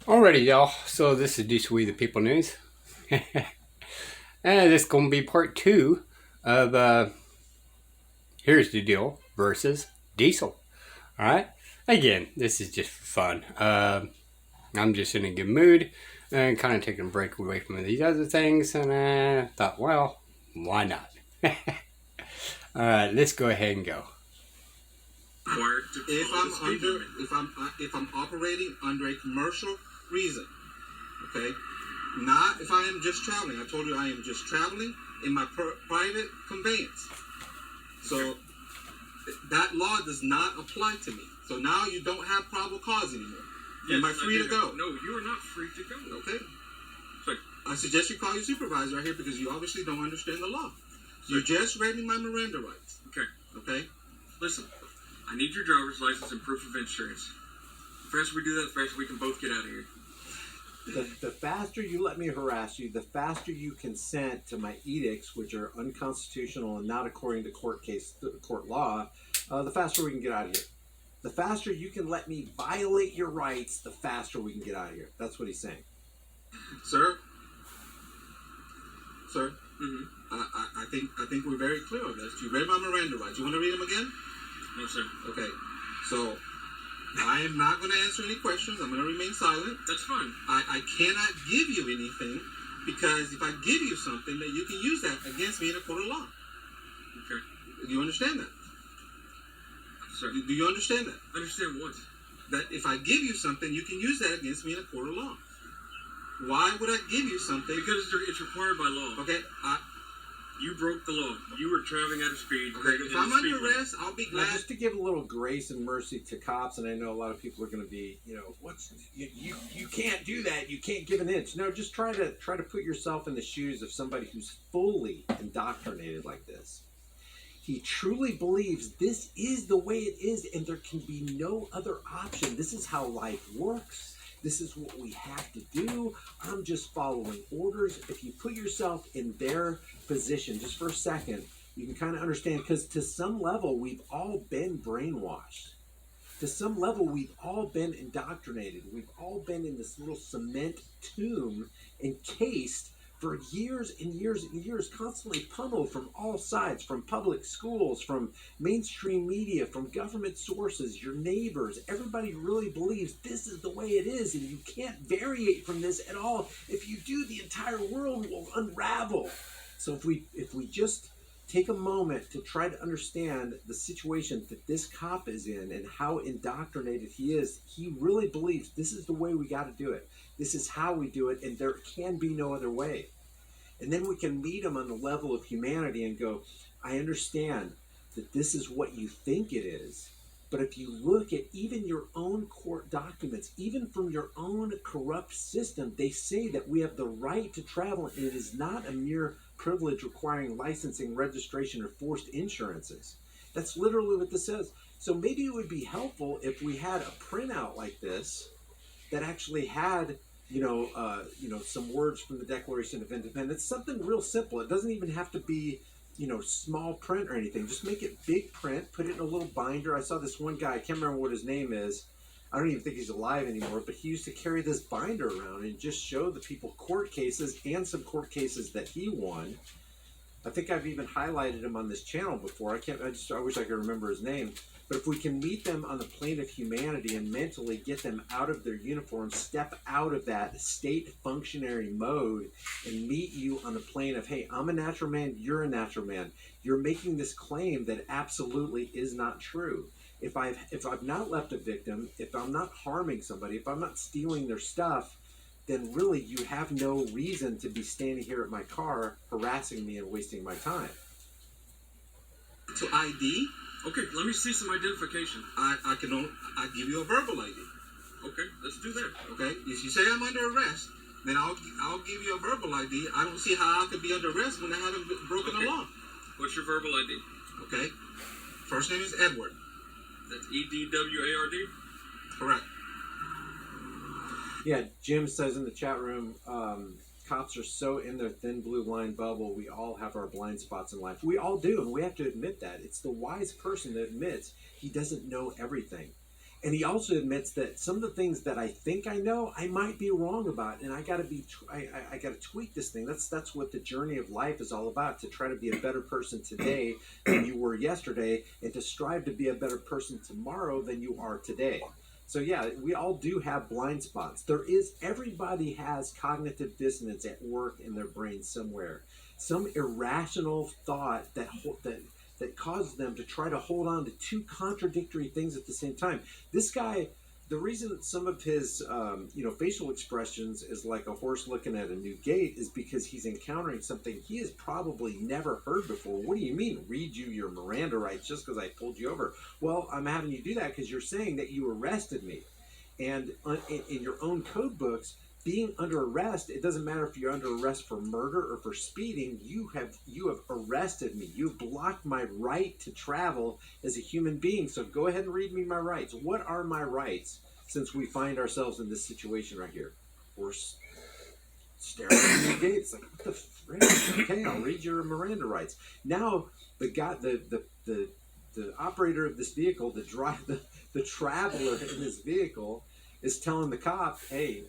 Alrighty, y'all. So this is just We the People News, and this is gonna be part two of Here's the Deal versus Diesel. All right. Again, this is just for fun. I'm just in a good mood and kind of taking a break away from these other things, and I thought, well, why not? All right, let's go ahead and go. If I'm operating under a commercial reason, okay, not if I am just traveling. I told you I am just traveling in my private conveyance. So that law does not apply to me. So now you don't have probable cause anymore. Yes, am I free to go? No, you are not free to go. Okay. Sorry. I suggest you call your supervisor right here because you obviously don't understand the law. You just read me my Miranda rights. Okay. Okay. Listen, I need your driver's license and proof of insurance. The faster we do that, the faster we can both get out of here. The faster you let me harass you, the faster you consent to my edicts, which are unconstitutional and not according to court law, the faster we can get out of here. The faster you can let me violate your rights, the faster we can get out of here. That's what he's saying. Sir? Sir? Mm-hmm. I think we're very clear on this. You read my Miranda rights. You want to read them again? No, sir. Okay. So I am not going to answer any questions. I'm going to remain silent. That's fine. I cannot give you anything because if I give you something, that you can use that against me in a court of law. Okay. Do you understand that? Sir. Do you understand that? Understand what? That if I give you something, you can use that against me in a court of law. Why would I give you something? Because it's required by law. Okay. You broke the law. You were traveling at a speed. Okay, if I'm under arrest, I'll be glad. Now, just to give a little grace and mercy to cops, and I know a lot of people are going to be, you can't do that. You can't give an inch. No, just try to put yourself in the shoes of somebody who's fully indoctrinated like this. He truly believes this is the way it is, and there can be no other option. This is how life works. This is what we have to do. I'm just following orders. If you put yourself in their position just for a second, you can kind of understand, because to some level, we've all been brainwashed. To some level, we've all been indoctrinated. We've all been in this little cement tomb encased for years and years and years, constantly pummeled from all sides, from public schools, from mainstream media, from government sources, your neighbors. Everybody really believes this is the way it is, and you can't variate from this at all. If you do, the entire world will unravel. So if we just take a moment to try to understand the situation that this cop is in and how indoctrinated he is, he really believes this is the way we got to do it. This is how we do it, and there can be no other way. And then we can meet him on the level of humanity and go, I understand that this is what you think it is, but if you look at even your own court documents, even from your own corrupt system, they say that we have the right to travel, and it is not a mere privilege requiring licensing, registration, or forced insurances. That's literally what this says. So maybe it would be helpful if we had a printout like this that actually had some words from the Declaration of Independence, something real simple. It doesn't even have to be, small print or anything. Just make it big print, put it in a little binder. I saw this one guy, I can't remember what his name is. I don't even think he's alive anymore, but he used to carry this binder around and just show the people court cases and some court cases that he won. I think I've even highlighted him on this channel before. I wish I could remember his name. But if we can meet them on the plane of humanity and mentally get them out of their uniform, step out of that state functionary mode and meet you on the plane of, hey, I'm a natural man, you're a natural man. You're making this claim that absolutely is not true. If I've not left a victim, if I'm not harming somebody, if I'm not stealing their stuff, then really you have no reason to be standing here at my car harassing me and wasting my time. To ID? Okay, let me see some identification. I give you a verbal ID. Okay, let's do that. Okay, if you say I'm under arrest, then I'll give you a verbal ID. I don't see how I could be under arrest when I haven't broken the law. What's your verbal ID? Okay, first name is Edward. That's Edward. Correct. Yeah, Jim says in the chat room, cops are so in their thin blue line bubble, we all have our blind spots in life. We all do, and we have to admit that. It's the wise person that admits he doesn't know everything. And he also admits that some of the things that I think I know, I might be wrong about, and I got to I got to tweak this thing. That's what the journey of life is all about: to try to be a better person today than you were yesterday, and to strive to be a better person tomorrow than you are today. So yeah, we all do have blind spots. Everybody has cognitive dissonance at work in their brain somewhere, some irrational thought that causes them to try to hold on to two contradictory things at the same time. This guy, the reason some of his facial expressions is like a horse looking at a new gate is because he's encountering something he has probably never heard before. What do you mean, read you your Miranda rights just because I pulled you over? Well, I'm having you do that because you're saying that you arrested me. And in your own code books, being under arrest, it doesn't matter if you're under arrest for murder or for speeding, you have arrested me. You've blocked my right to travel as a human being. So go ahead and read me my rights. What are my rights since we find ourselves in this situation right here? We're staring at the gates like, what the frick? Okay, I'll read your Miranda rights. Now the guy, the operator of this vehicle, the traveler in this vehicle is telling the cop, hey,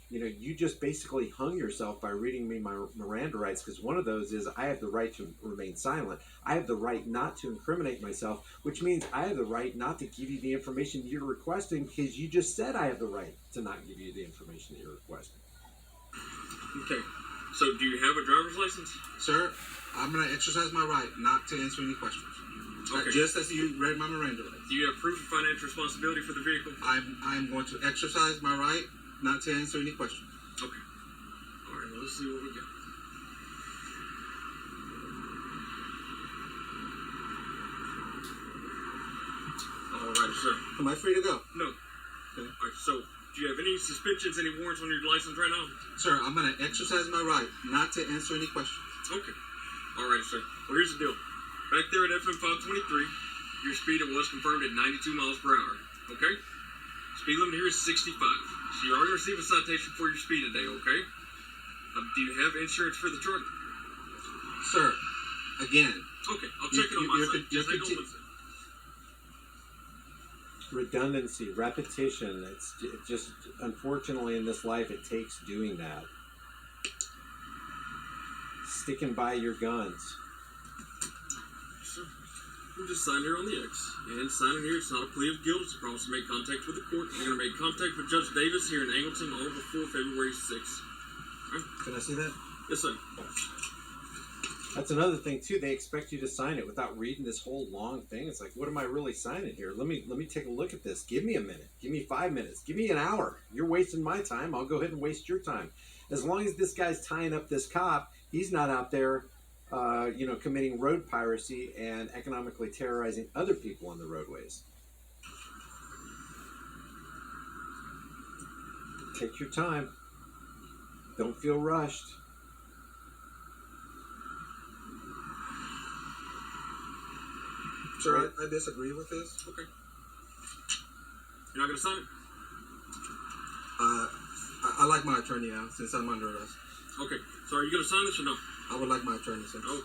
you just basically hung yourself by reading me my Miranda rights, because one of those is I have the right to remain silent. I have the right not to incriminate myself, which means I have the right not to give you the information you're requesting, because you just said I have the right to not give you the information that you're requesting. Okay. So do you have a driver's license? Sir, I'm going to exercise my right not to answer any questions. Okay. Just as you read my Miranda rights. Do you have proof of financial responsibility for the vehicle? I'm going to exercise my right not to answer any questions. Okay. All right, well, let's see what we got. All right, sir. Am I free to go? No. Okay. All right, so do you have any suspensions, any warrants on your license right now? Sir, I'm going to exercise my right not to answer any questions. Okay. All right, sir. Well, here's the deal. Back there at FM 523, your speed was confirmed at 92 miles per hour. Okay? Speed limit here is 65. So you already received a citation for your speed today, okay? Do you have insurance for the truck? Sir, again. Okay, I'll check it on my side. Just hang on one second. Redundancy, repetition. It just, unfortunately, in this life, it takes doing that. Sticking by your guns. We'll just sign here on the X. And signing here, it's not a plea of guilt. It's a promise to make contact with the court. You're going to make contact with Judge Davis here in Angleton on before February 6th. Right? Can I see that? Yes, sir. That's another thing too. They expect you to sign it without reading this whole long thing. It's like, what am I really signing here? Let me take a look at this. Give me a minute. Give me 5 minutes. Give me an hour. You're wasting my time. I'll go ahead and waste your time. As long as this guy's tying up this cop, he's not out there committing road piracy and economically terrorizing other people on the roadways. Take your time. Don't feel rushed. Sir, I disagree with this. Okay. You're not going to sign it? I like my attorney now, since I'm under arrest. Okay. So are you going to sign this or no? I would like my attorney, sir. Okay. All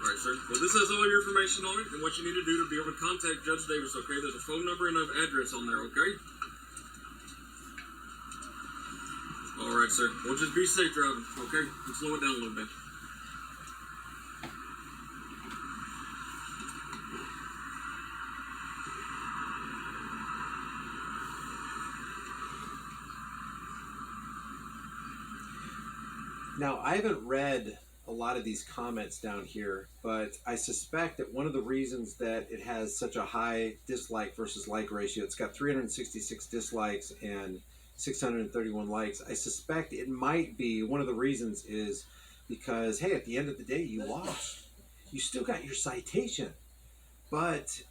right, sir. Well, this has all your information on it and what you need to do to be able to contact Judge Davis, okay? There's a phone number and an address on there, okay? All right, sir. Well, just be safe driving, okay? And slow it down a little bit. Now, I haven't read a lot of these comments down here, but I suspect that one of the reasons that it has such a high dislike versus like ratio, it's got 366 dislikes and 631 likes. I suspect it might be, one of the reasons is because, hey, at the end of the day, you lost. You still got your citation. But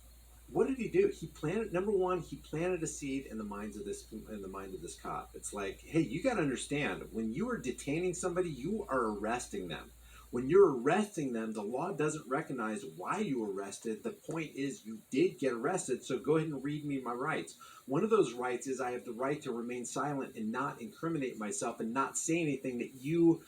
what did he do? He planted, number one, he planted a seed in the mind of this cop. It's like, hey, you got to understand, when you are detaining somebody, you are arresting them. When you're arresting them, the law doesn't recognize why you arrested. The point is you did get arrested, so go ahead and read me my rights. One of those rights is I have the right to remain silent and not incriminate myself and not say anything that you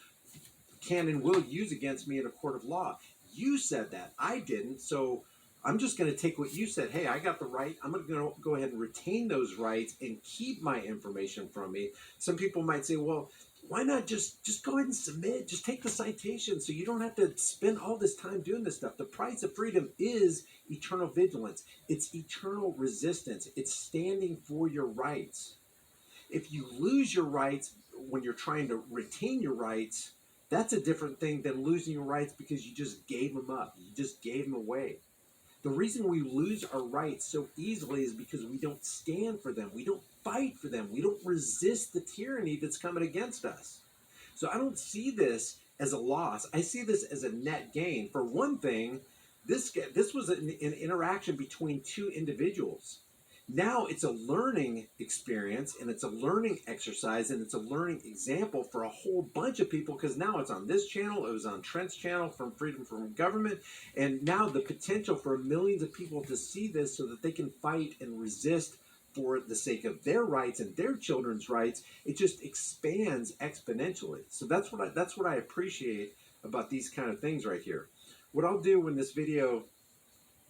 can and will use against me in a court of law. You said that. I didn't, so I'm just going to take what you said. Hey, I got the right. I'm going to go ahead and retain those rights and keep my information from me. Some people might say, well, why not just go ahead and submit? Just take the citation so you don't have to spend all this time doing this stuff. The price of freedom is eternal vigilance. It's eternal resistance. It's standing for your rights. If you lose your rights when you're trying to retain your rights, that's a different thing than losing your rights because you just gave them up. You just gave them away. The reason we lose our rights so easily is because we don't stand for them. We don't fight for them. We don't resist the tyranny that's coming against us. So I don't see this as a loss. I see this as a net gain. For one thing, this was an interaction between two individuals. Now it's a learning experience, and it's a learning exercise, and it's a learning example for a whole bunch of people, because now it's on this channel, it was on Trent's channel from Freedom from Government, and now the potential for millions of people to see this so that they can fight and resist for the sake of their rights and their children's rights, it just expands exponentially. So that's what I appreciate about these kind of things right here. What I'll do when this video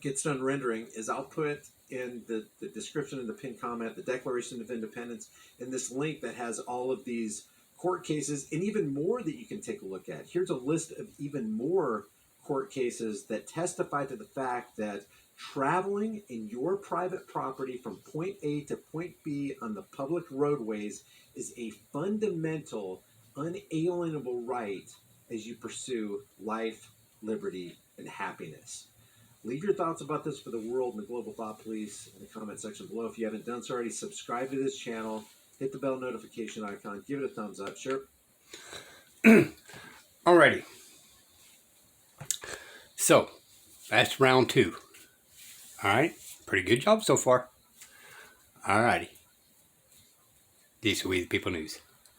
gets done rendering is I'll put in the description and the pinned comment the Declaration of Independence and this link that has all of these court cases and even more that you can take a look at. Here's a list of even more court cases that testify to the fact that traveling in your private property from point A to point B on the public roadways is a fundamental, unalienable right as you pursue life, liberty, and happiness. Leave your thoughts about this for the world and the global thought police in the comment section below. If you haven't done so already, subscribe to this channel, hit the bell notification icon, give it a thumbs up. Sure. Alrighty. So, that's round 2. Alright, pretty good job so far. Alrighty. These are We the People News.